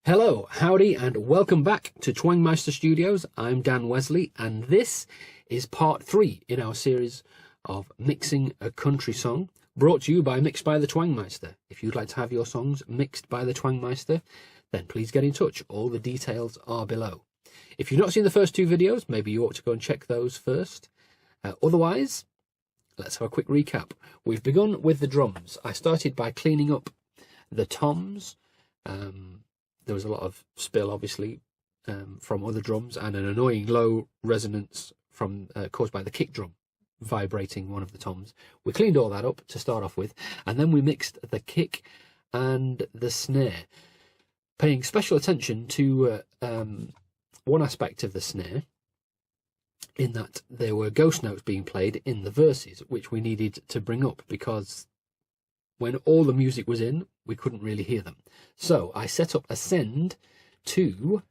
Hello, howdy, and welcome back to Twangmeister Studios. I'm Dan Wesley, and this is part 3 in our series of mixing a country song, brought to you by Mixed by the Twangmeister. If you'd like to have your songs mixed by the Twangmeister, then please get in touch. All the details are below. If you've not seen the first 2 videos, maybe you ought to go and check those first. Otherwise, let's have a quick recap. We've begun with the drums. I started by cleaning up the toms. There was a lot of spill, obviously, from other drums, and an annoying low resonance from caused by the kick drum vibrating one of the toms. We cleaned all that up to start off with, and then we mixed the kick and the snare, paying special attention to one aspect of the snare, in that there were ghost notes being played in the verses, which we needed to bring up, because when all the music was in, we couldn't really hear them. So I set up a send to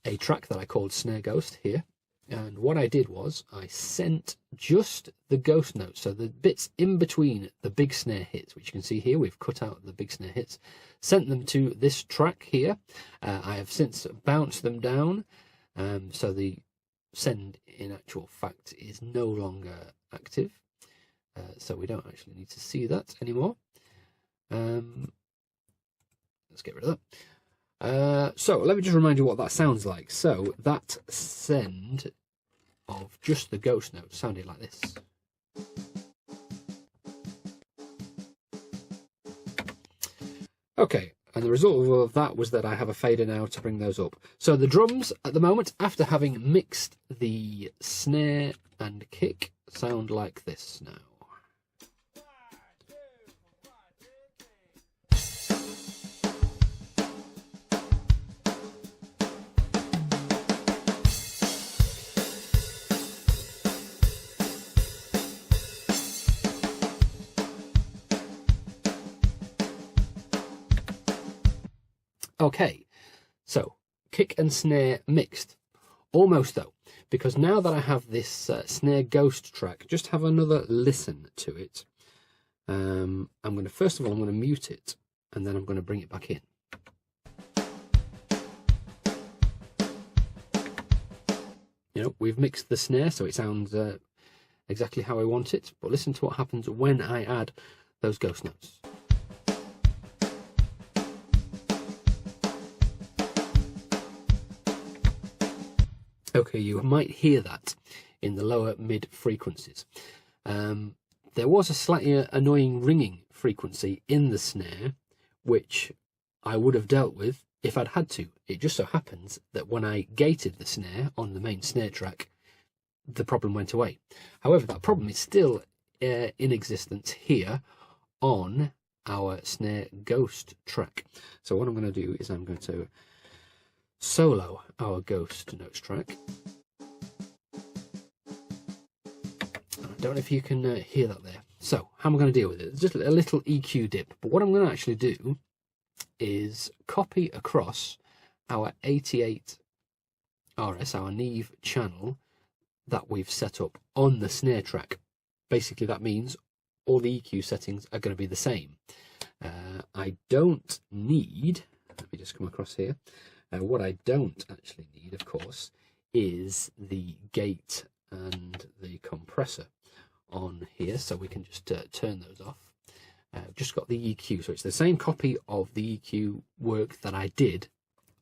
a track that I called Snare Ghost here. And what I did was I sent just the ghost notes, so the bits in between the big snare hits, which you can see here, we've cut out the big snare hits, sent them to this track here. I have since bounced them down, so the send in actual fact is no longer active. So we don't actually need to see that anymore. Let's get rid of that. So let me just remind you what that sounds like. So that send of just the ghost note sounded like this. Okay, and the result of that was that I have a fader now to bring those up. So the drums at the moment, after having mixed the snare and kick, sound like this now. Okay, so kick and snare mixed. Almost though, because now that I have this snare ghost track, just have another listen to it. I'm going to, first of all, I'm going to mute it, and then I'm going to bring it back in. You know, we've mixed the snare, so it sounds exactly how I want it, but listen to what happens when I add those ghost notes. Okay, you might hear that in the lower mid frequencies. There was a slightly annoying ringing frequency in the snare, which I would have dealt with if I'd had to. It just so happens that when I gated the snare on the main snare track, the problem went away. However, that problem is still in existence here on our snare ghost track. So what I'm going to do is I'm going to solo our ghost notes track. I don't know if you can hear that there. So how am I going to deal with it? It's just a little EQ dip, but what I'm going to actually do is copy across our 88 RS, our Neve channel that we've set up on the snare track. Basically that means all the EQ settings are going to be the same. I don't need, let me just come across here. What I don't actually need, of course, is the gate and the compressor on here, so we can just turn those off. I've just got the EQ, so it's the same copy of the EQ work that I did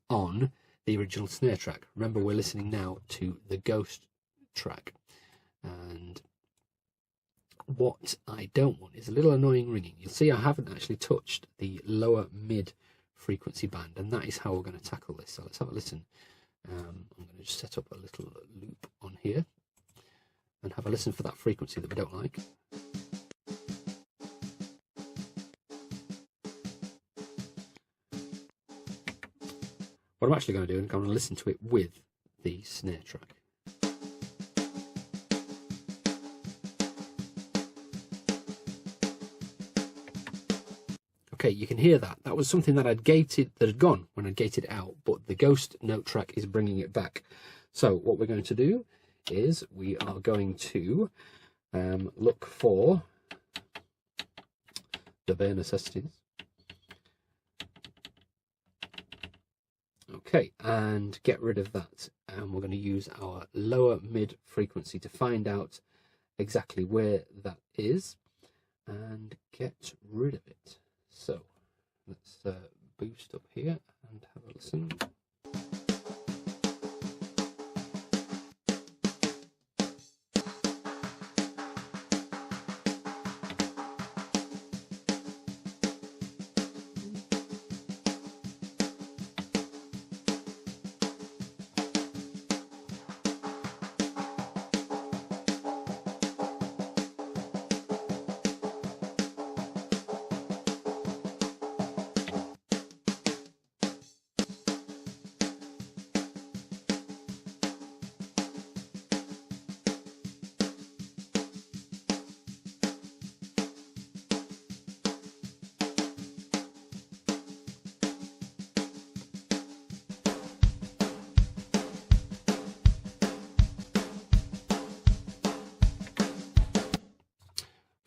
on the original snare track. Remember, we're listening now to the ghost track, and what I don't want is a little annoying ringing. You'll see I haven't actually touched the lower mid frequency band, and that is how we're going to tackle this. So let's have a listen. I'm going to just set up a little loop on here and have a listen for that frequency that we don't like. What I'm actually going to do is I'm going to listen to it with the snare track. Okay, you can hear that. That was something that I'd gated, that had gone when I gated it out, but the ghost note track is bringing it back. So what we're going to do is we are going to look for the bare necessities. Okay, and get rid of that. And we're going to use our lower mid frequency to find out exactly where that is and get rid of it. So let's boost up here and have a listen.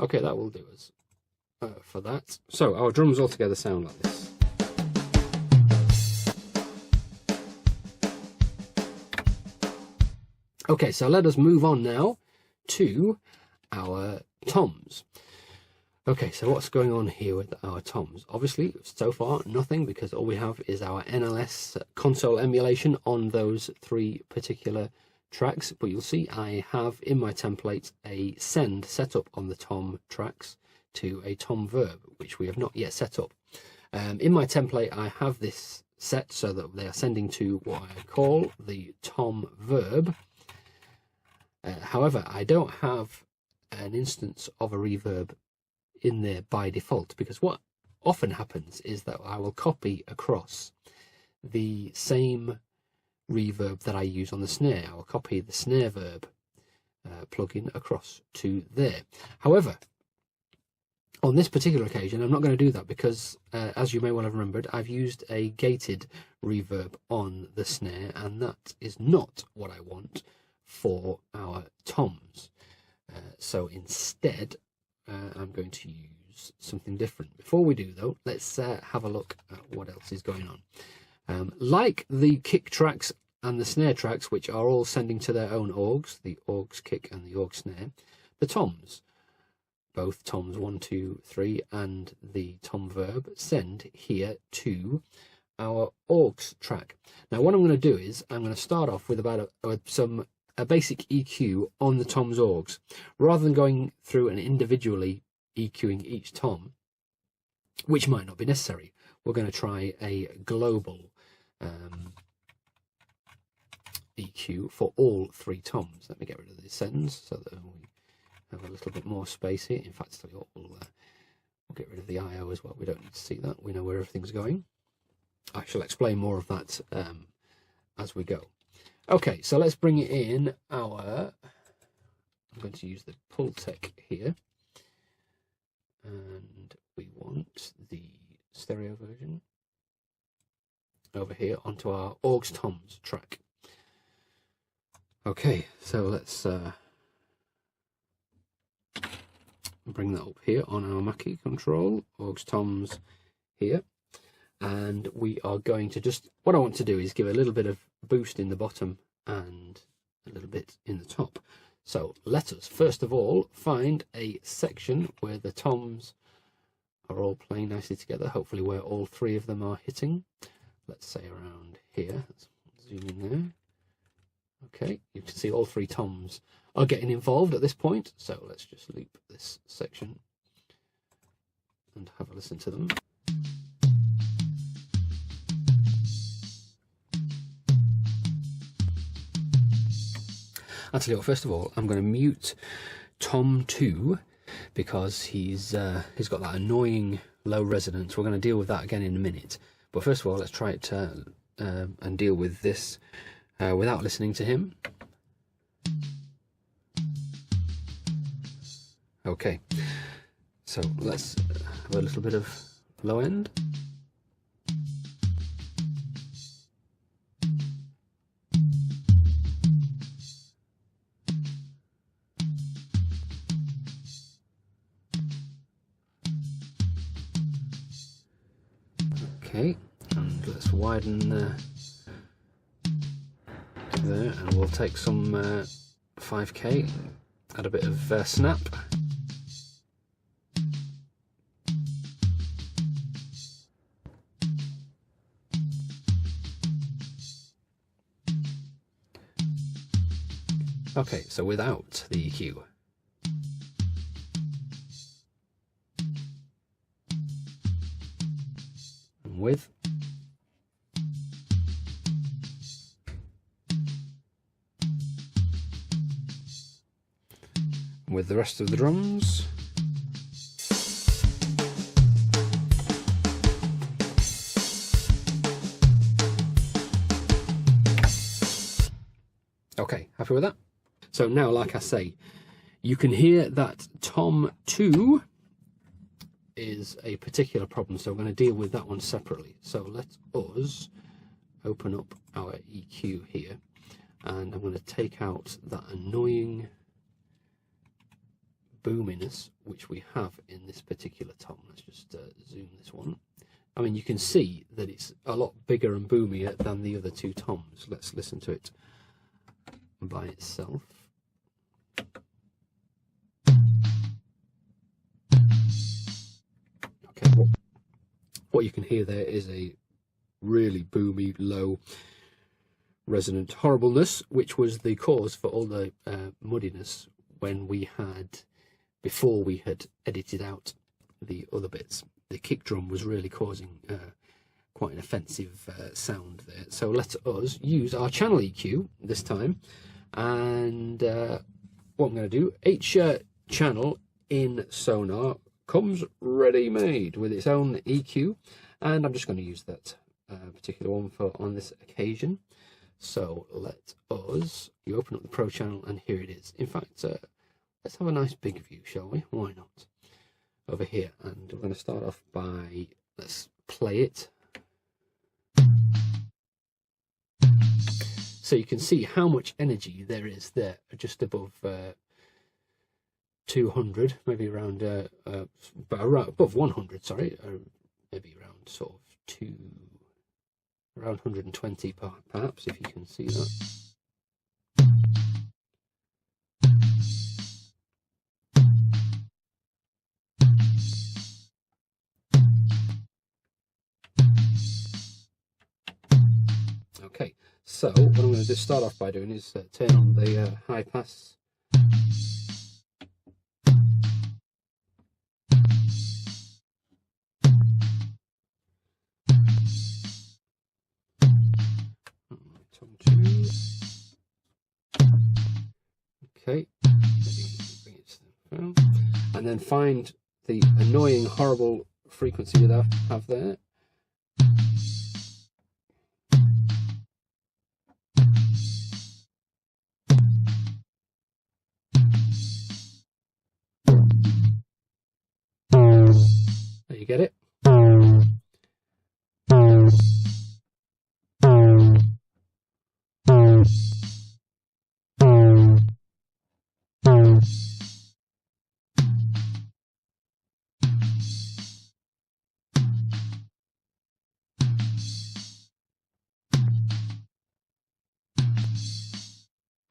Okay, that will do us for that. So our drums altogether sound like this. Okay, so let us move on now to our toms. Okay, so what's going on here with our toms? Obviously, so far, nothing, because all we have is our NLS console emulation on those 3 particular tracks, but you'll see I have in my template a send set up on the tom tracks to a tom verb, which we have not yet set up. In my template I have this set so that they are sending to what I call the tom verb. However, I don't have an instance of a reverb in there by default, because what often happens is that I will copy across the same reverb that I use on the snare. I'll copy the snare verb plugin across to there. However, on this particular occasion, I'm not going to do that because, as you may well have remembered, I've used a gated reverb on the snare, and that is not what I want for our toms. So instead, I'm going to use something different. Before we do, though, let's have a look at what else is going on. Like the kick tracks and the snare tracks, which are all sending to their own orgs, the orgs kick and the org snare, the toms, both toms 1, 2, 3 and the tom verb, send here to our orgs track. Now what I'm going to do is I'm going to start off with a basic EQ on the tom's orgs. Rather than going through and individually EQing each tom, which might not be necessary, we're going to try a global EQ for all 3 toms. Let me get rid of the sends so that we have a little bit more space here. In fact, we'll get rid of the IO as well. We don't need to see that. We know where everything's going. I shall explain more of that as we go. Okay, so let's bring it in I'm going to use the Pultec here, and we want the stereo version over here onto our orgs toms track. Okay, so let's bring that up here on our Mackie Control, orgs toms here, and we are going to what I want to do is give a little bit of boost in the bottom and a little bit in the top. So let us first of all find a section where the toms are all playing nicely together, hopefully where all 3 of them are hitting. Let's say around here. Let's zoom in there. Okay, you can see all 3 toms are getting involved at this point, so let's just loop this section and have a listen to them. I'll tell you what, first of all, I'm going to mute Tom 2 because he's got that annoying low resonance. We're going to deal with that again in a minute. But first of all, let's try it and deal with this without listening to him. Okay, so let's have a little bit of low end. Okay, and let's widen there, and we'll take some 5K, add a bit of snap. Okay, so without the EQ. And with. With the rest of the drums. Okay, happy with that? So now, like I say, you can hear that Tom 2 is a particular problem, so we're going to deal with that one separately. So let us open up our EQ here, and I'm going to take out that annoying boominess which we have in this particular tom. Let's just zoom this one. I mean, you can see that it's a lot bigger and boomier than the other two toms. Let's listen to it by itself. Okay, what you can hear there is a really boomy, low, resonant horribleness, which was the cause for all the muddiness when we had, before we had edited out the other bits. The kick drum was really causing quite an offensive sound there. So let us use our channel EQ this time, and what I'm going to do, each channel in Sonar comes ready-made with its own EQ, and I'm just going to use that particular one for on this occasion. So let us, you open up the Pro channel, and here it is. In fact, let's have a nice big view, shall we? Why not? Over here, and we're going to start off by, let's play it. So you can see how much energy there is there, just above 200, maybe around, above 100, sorry, maybe around sort of around 120 perhaps, if you can see that. Okay, so what I'm going to just start off by doing is turn on the high pass. Okay, bring it to the phone, and then find the annoying, horrible frequency that I have there. There you get it.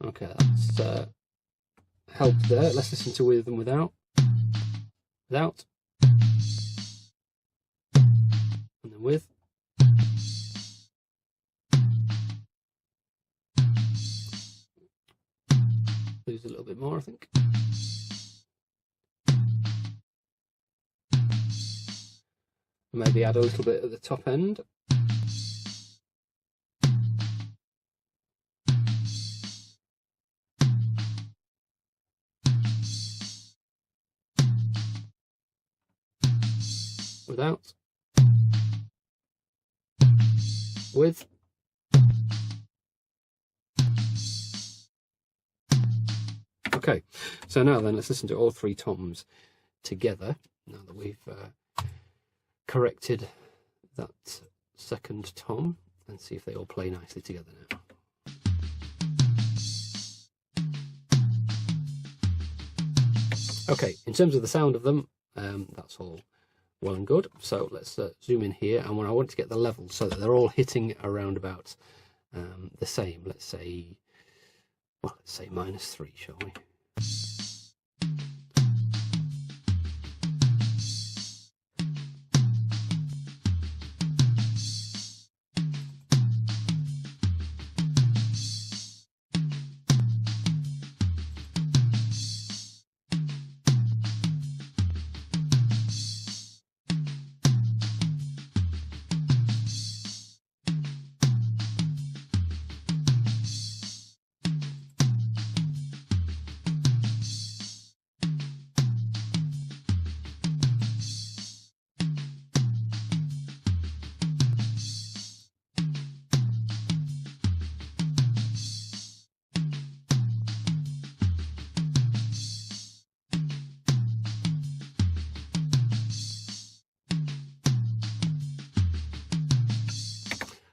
Okay, that's helped there. Let's listen to with and without. Without. And then with. Lose a little bit more, I think. Maybe add a little bit at the top end. Without. With. Okay, so now then let's listen to all three toms together, now that we've corrected that second tom, and see if they all play nicely together now. Okay, in terms of the sound of them, that's all well and good. So let's zoom in here, and when I want to get the level so that they're all hitting around about the same. Let's say, well, let's say -3, shall we?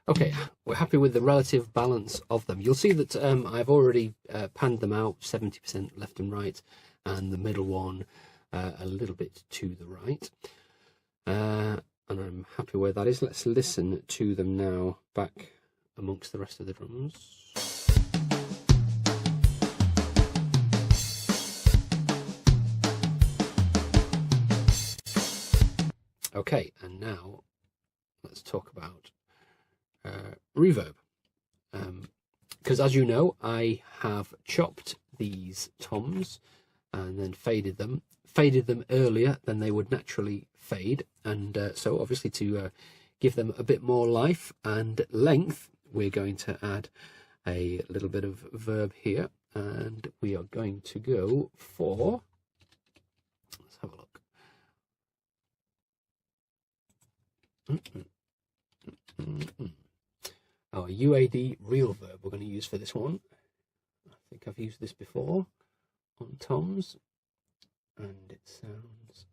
Okay, we're happy with the relative balance of them. You'll see that I've already panned them out 70% left and right, and the middle one a little bit to the right. And I'm happy where that is. Let's listen to them now back amongst the rest of the drums. Okay, and now let's talk about reverb, because as you know, I have chopped these toms and then faded them earlier than they would naturally fade, and so obviously to give them a bit more life and length, we're going to add a little bit of verb here, and we are going to go for, let's have a look. Our UAD RealVerb we're going to use for this one. I think I've used this before on toms, and it sounds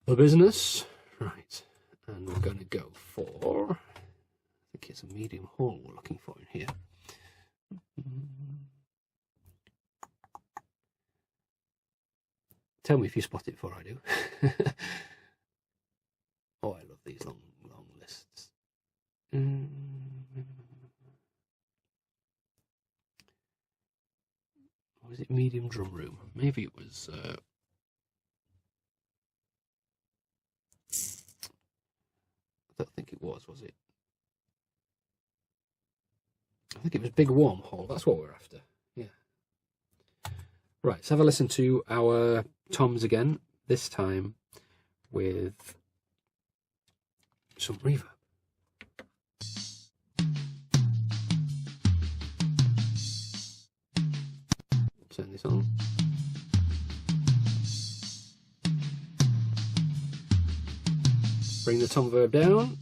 the business. Right, and we're going to go for, I think it's a medium hall we're looking for in here. Tell me if you spot it before I do. Oh, I love these long lists. Or was it medium drum room? Maybe it was. I don't think it was it? I think it was big warm hall. That's what we're after. Yeah. Right. Let's have a listen to our toms again. This time with some reverb. Turn this on. Bring the tom verb down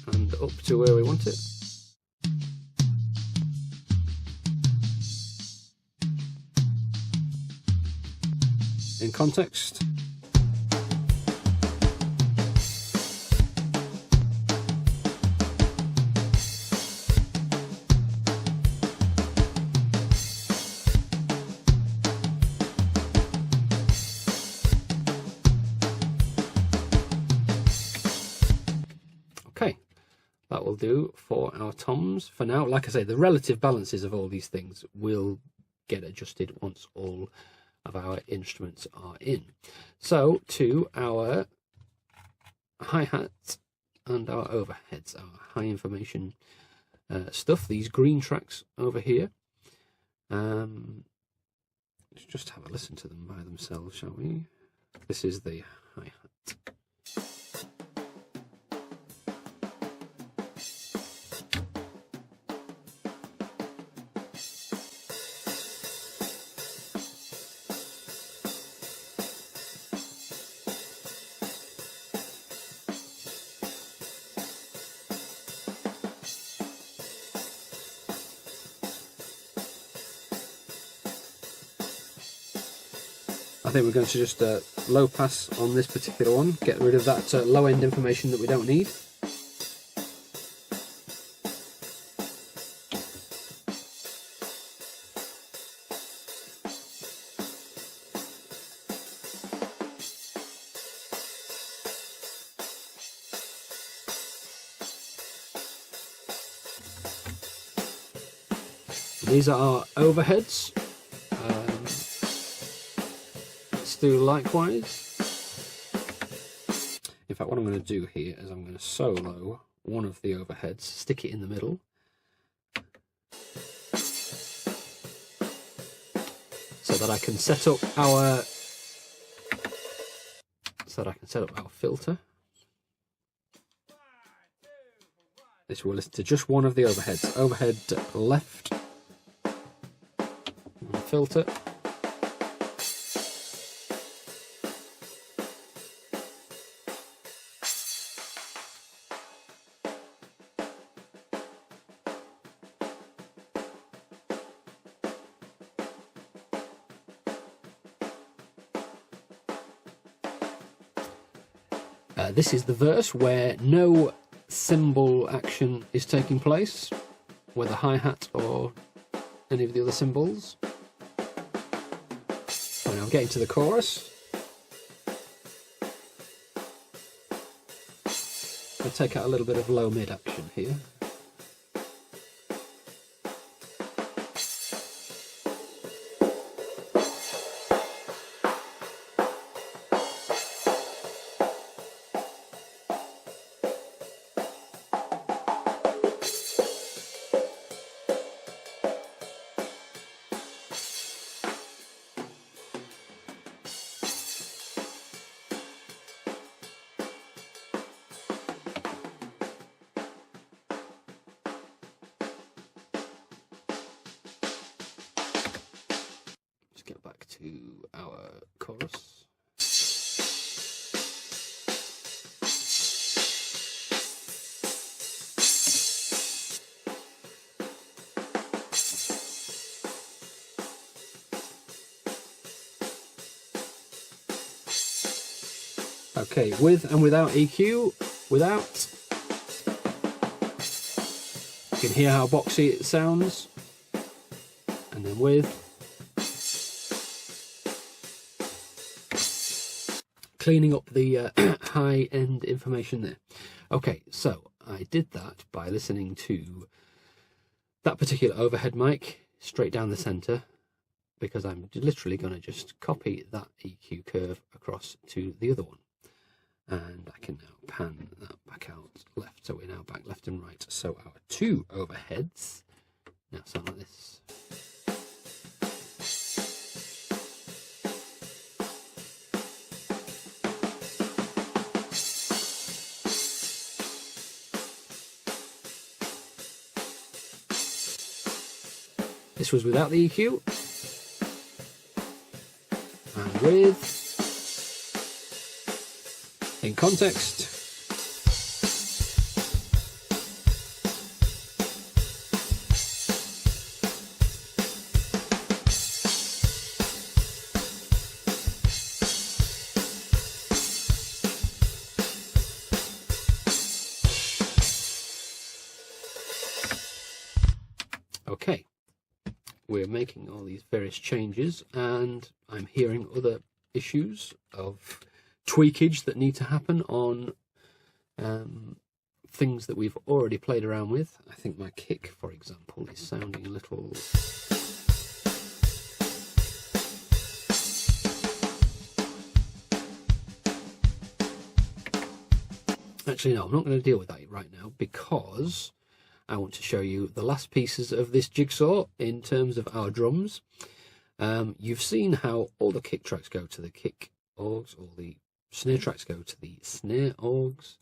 and up to where we want it. In context. Okay, that will do for our toms for now. Like I say, the relative balances of all these things will get adjusted once all of our instruments are in. So to our hi-hat and our overheads, our high information stuff, these green tracks over here. Let's just have a listen to them by themselves, shall we? This is the hi-hat. I think we're going to just low pass on this particular one, get rid of that low end information that we don't need. These are our overheads. Let's do likewise. In fact, what I'm going to do here is I'm going to solo one of the overheads, stick it in the middle. So that I can set up our filter. This will listen to just one of the overheads. Overhead left, filter. This is the verse where no cymbal action is taking place, whether hi-hat or any of the other cymbals. So now I'm getting to the chorus. I'll take out a little bit of low mid action here. Get back to our chorus. Okay, with and without EQ. Without, you can hear how boxy it sounds, and then with. Cleaning up the high-end information there. Okay, so I did that by listening to that particular overhead mic straight down the center, because I'm literally going to just copy that EQ curve across to the other one. And I can now pan that back out left, so we're now back left and right. So our two overheads now sound like this. This was without the EQ, and with, in context, okay. We're making all these various changes, and I'm hearing other issues of tweakage that need to happen on things that we've already played around with. I think my kick, for example, is sounding a little... Actually, no, I'm not going to deal with that right now, because I want to show you the last pieces of this jigsaw in terms of our drums. You've seen how all the kick tracks go to the kick orgs, all the snare tracks go to the snare orgs,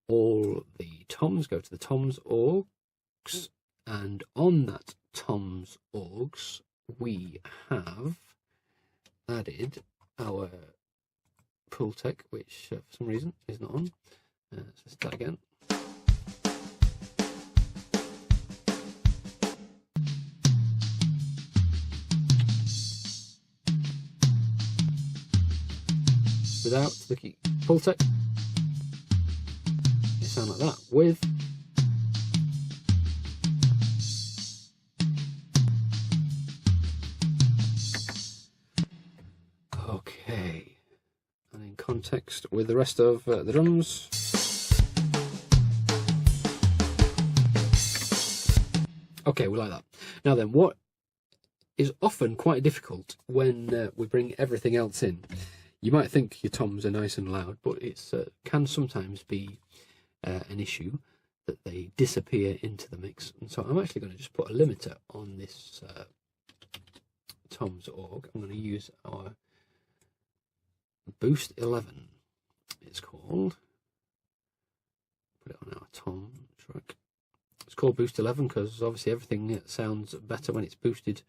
all the toms go to the toms orgs, and on that toms orgs we have added our Pultec, which for some reason is not on. Let's start again. Without the Pultec, it sounds like that. With, okay, and in context with the rest of the drums. Okay, we like that. Now then, what is often quite difficult when we bring everything else in, you might think your toms are nice and loud, but it can sometimes be an issue that they disappear into the mix. And so I'm actually going to just put a limiter on this toms org. I'm going to use our Boost 11, it's called. Put it on our tom track. It's called Boost 11 because obviously everything sounds better when it's boosted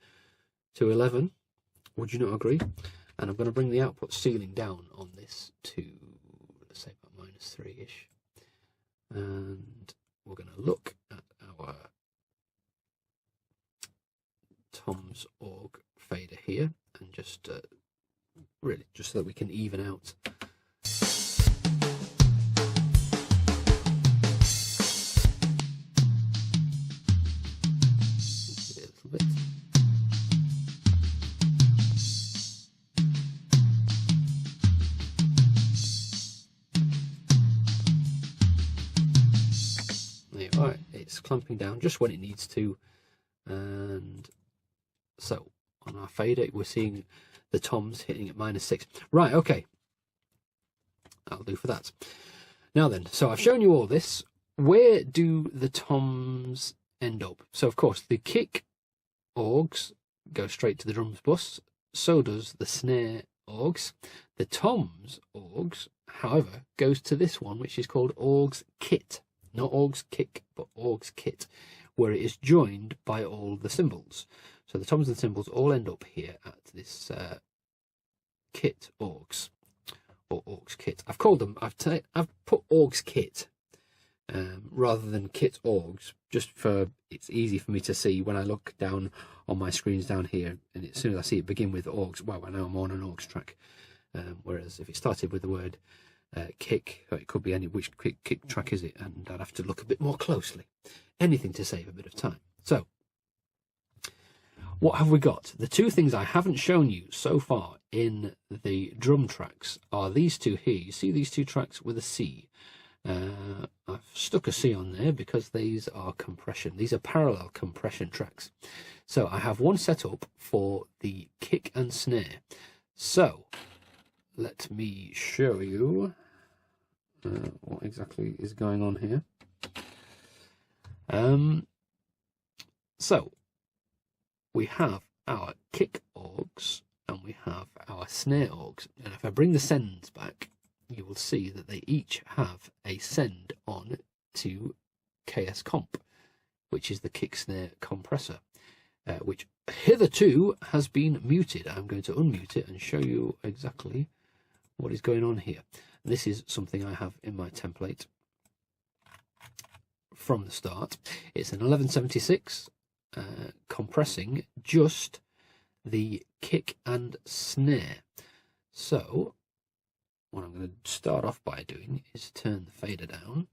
to 11. Would you not agree? And I'm going to bring the output ceiling down on this to, let's say, about -3-ish. And we're going to look at our toms org fader here and just really just so that we can even out a little bit. There you are. It's clamping down just when it needs to, and so on our fader we're seeing the toms hitting at -6. Right, okay, that'll do for that. Now then, so I've shown you all this. Where do the toms end up? So of course the kick orgs go straight to the drums bus, so does the snare orgs. The toms orgs, however, goes to this one, which is called orgs kit. Not orgs kick, but orgs kit, where it is joined by all the cymbals. So the toms and cymbals all end up here at this kit orgs, or orgs kit. I've called them, I've put orgs kit rather than kit orgs, just for it's easy for me to see when I look down on my screens down here, and as soon as I see it begin with orgs, well, I know I'm on an orgs track. Whereas if it started with the word kick, it could be any which kick track is it, and I'd have to look a bit more closely. Anything to save a bit of time. So what have we got? The two things I haven't shown you so far in the drum tracks are these two here. You see these two tracks with a C. I've stuck a C on there because these are compression. These are parallel compression tracks. So I have one set up for the kick and snare. So let me show you what exactly is going on here. So we have our kick orgs and we have our snare orgs. And if I bring the sends back, you will see that they each have a send on to KS Comp, which is the kick snare compressor, which hitherto has been muted. I'm going to unmute it and show you exactly what is going on here. And this is something I have in my template from the start. It's an 1176 compressing just the kick and snare. So what I'm going to start off by doing is turn the fader down.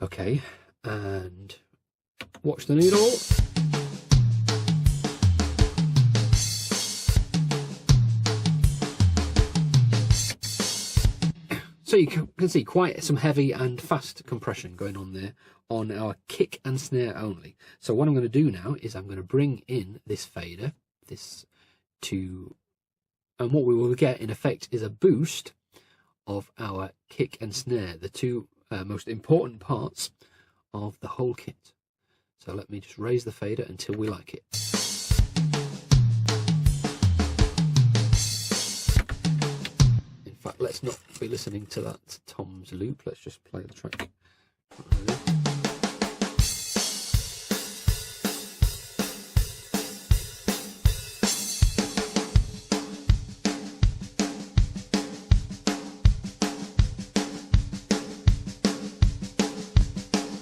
Okay, and watch the needle. So you can see quite some heavy and fast compression going on there on our kick and snare only. So what I'm going to do now is I'm going to bring in this fader, and what we will get in effect is a boost of our kick and snare, the two most important parts of the whole kit. So let me just raise the fader until we like it. In fact, let's not be listening to that toms loop. Let's just play the track.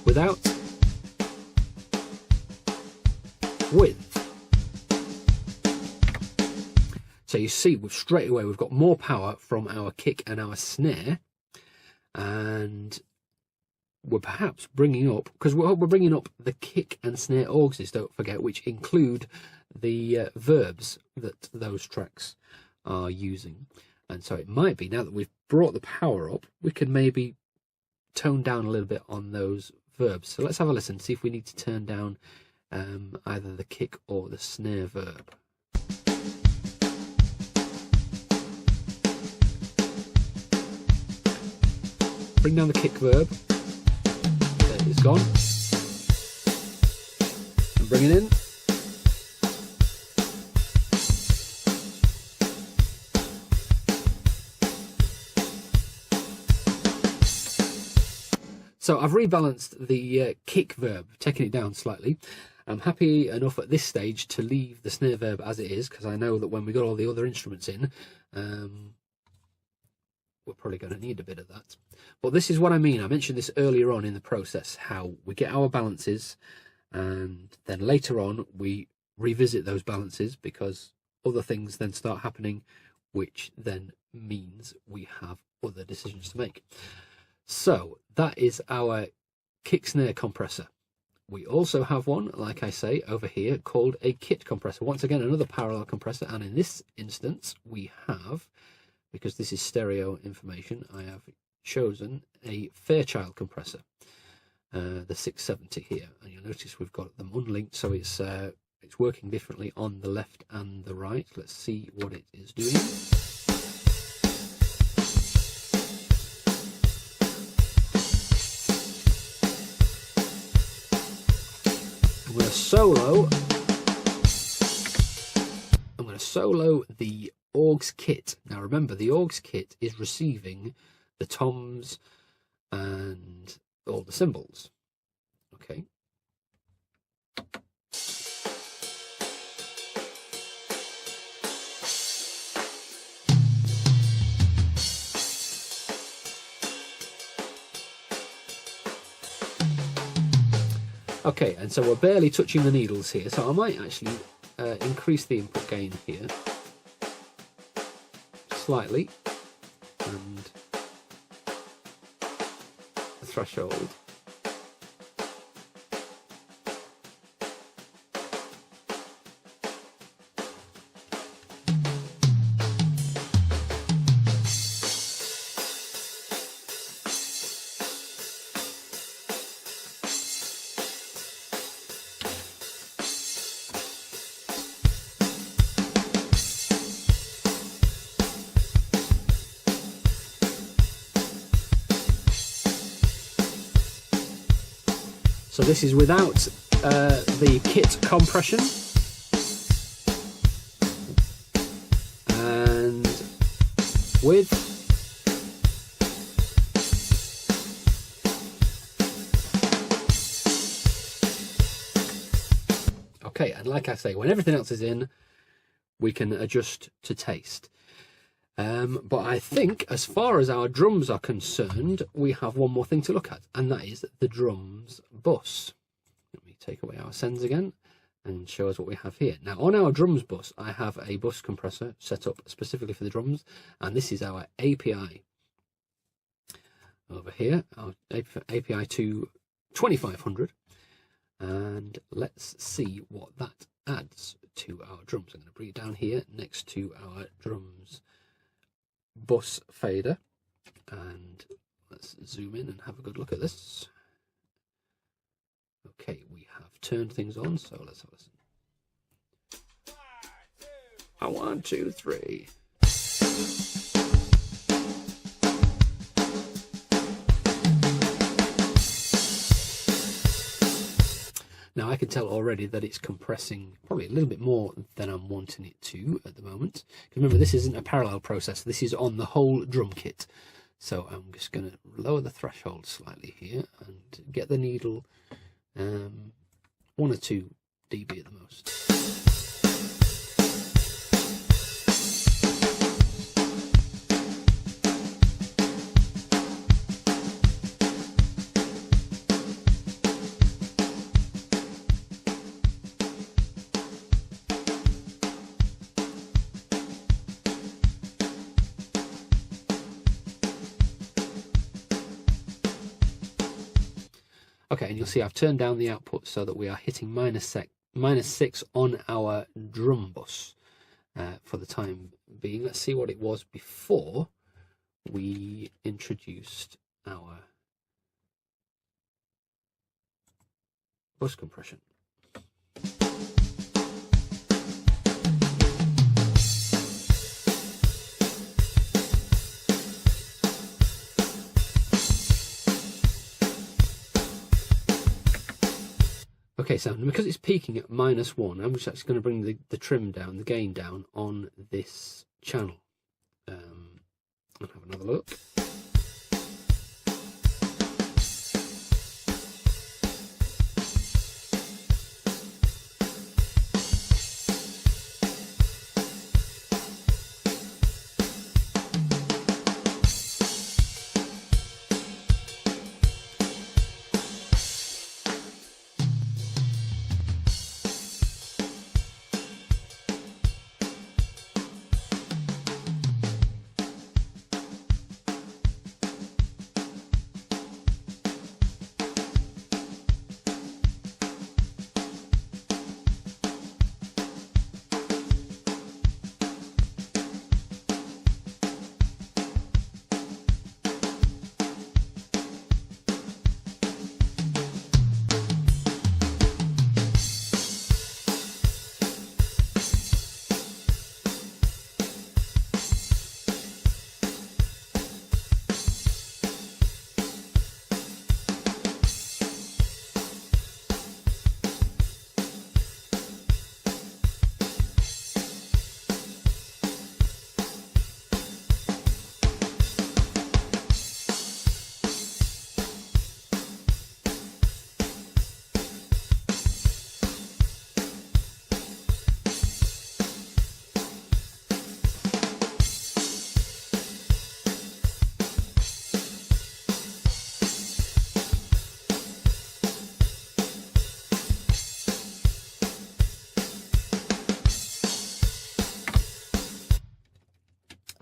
Without, with. So you see, straight away we've got more power from our kick and our snare, and we're perhaps bringing up, because we're bringing up the kick and snare orgs, don't forget, which include the verbs that those tracks are using. And so it might be, now that we've brought the power up, we can maybe tone down a little bit on those verbs. So let's have a listen, see if we need to turn down either the kick or the snare verb. Bring down the kick verb. There, it's gone. And bring it in. So I've rebalanced the kick verb, taking it down slightly. I'm happy enough at this stage to leave the snare verb as it is, because I know that when we got all the other instruments in, we're probably going to need a bit of that. But this is what I mean. I mentioned this earlier on in the process, how we get our balances and then later on we revisit those balances because other things then start happening, which then means we have other decisions to make. So that is our kick snare compressor. We also have one, like I say, over here called a kit compressor. Once again, another parallel compressor. And in this instance, we have, because this is stereo information, I have chosen a Fairchild compressor, the 670 here. And you'll notice we've got them unlinked, so it's working differently on the left and the right. Let's see what it is doing. I'm going to solo the Orgs kit. Now remember, the Orgs kit is receiving the toms and all the cymbals. Okay. Okay, and so we're barely touching the needles here, so I might actually increase the input gain here slightly, and the threshold. So this is without the kit compression, and with okay, and like I say, when everything else is in, we can adjust to taste. But I think as far as our drums are concerned, we have one more thing to look at, and that is the drums bus. Let me take away our sends again and show us what we have here. Now on our drums bus, I have a bus compressor set up specifically for the drums, and this is our API over here, our API to 2500, and let's see what that adds to our drums. I'm going to bring it down here next to our drums bus fader, and let's zoom in and have a good look at this. Okay, we have turned things on, so let's have a listen. 1, 2, 3. Now I can tell already that it's compressing probably a little bit more than I'm wanting it to at the moment. Because remember, this isn't a parallel process. This is on the whole drum kit. So I'm just going to lower the threshold slightly here and get the needle 1 or 2 dB at the most. Okay, and you'll see I've turned down the output so that we are hitting -6 on our drum bus for the time being. Let's see what it was before we introduced our bus compression. Okay, so because it's peaking at -1, I'm just actually going to bring the trim down, the gain down on this channel. I'll have another look.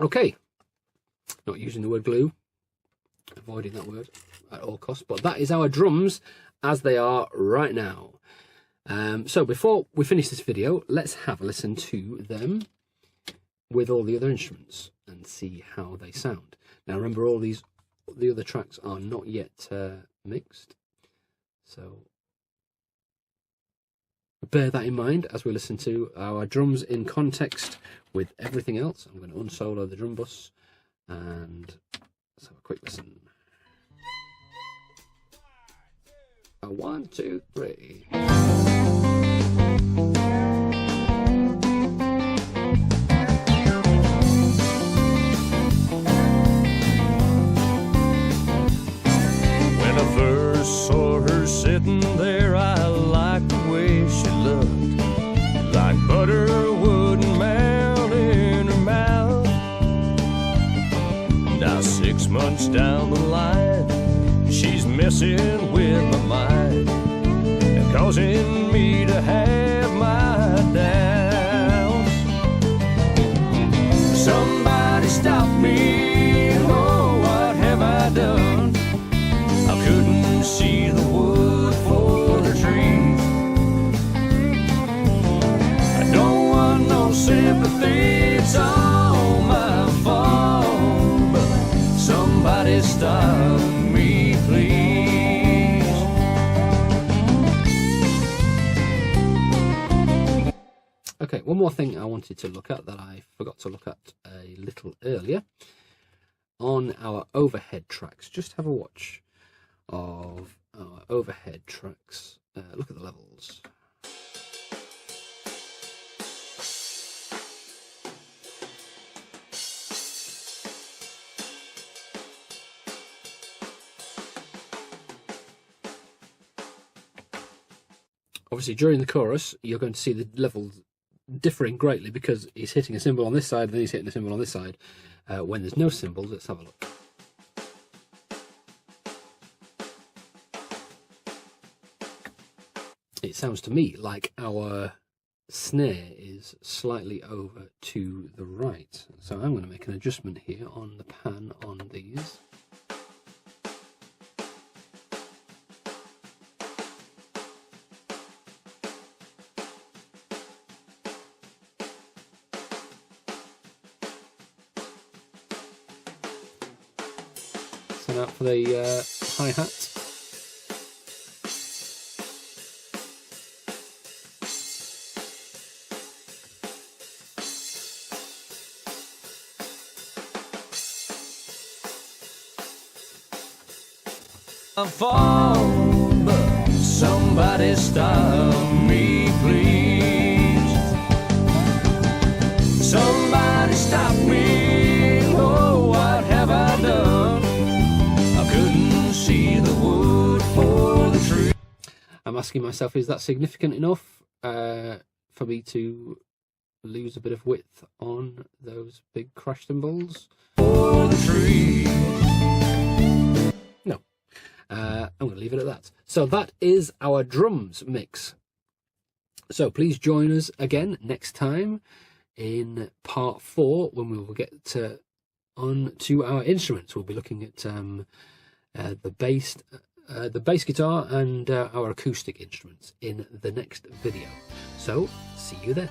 Okay, not using the word glue, avoiding that word at all costs, but that is our drums as they are right now. So before we finish this video, let's have a listen to them with all the other instruments and see how they sound. Now remember, the other tracks are not yet mixed, so bear that in mind as we listen to our drums in context with everything else. I'm going to unsolo the drum bus and let's have a quick listen. 1, 2, 3. When I first saw her sitting there, I liked the way she looked, like butter wouldn't melt in her mouth. Now 6 months down the line, she's messing with my mind and causing me to have my doubts. Somebody stop me, oh, what have I done? I couldn't see the wood for the trees. I don't want no sympathy, it's all my fault, but somebody stop me, please. Okay, one more thing I wanted to look at that I forgot to look at a little earlier. On our overhead tracks, just have a watch of our overhead tracks. Look at the levels. Obviously, during the chorus, you're going to see the levels differing greatly because he's hitting a cymbal on this side and then he's hitting a cymbal on this side. When there's no cymbals, let's have a look. It sounds to me like our snare is slightly over to the right. So I'm going to make an adjustment here on the pan on these. Out for the hi-hat. phone, but somebody stop me, please. Somebody stop me. Oh, what have I done? I couldn't see the wood for the tree. I'm asking myself, is that significant enough for me to lose a bit of width on those big crash cymbals? For the tree. No. I'm going to leave it at that. So that is our drums mix. So please join us again next time in part 4 when we will get on to our instruments. We'll be looking at the bass guitar and our acoustic instruments in the next video. So see you then.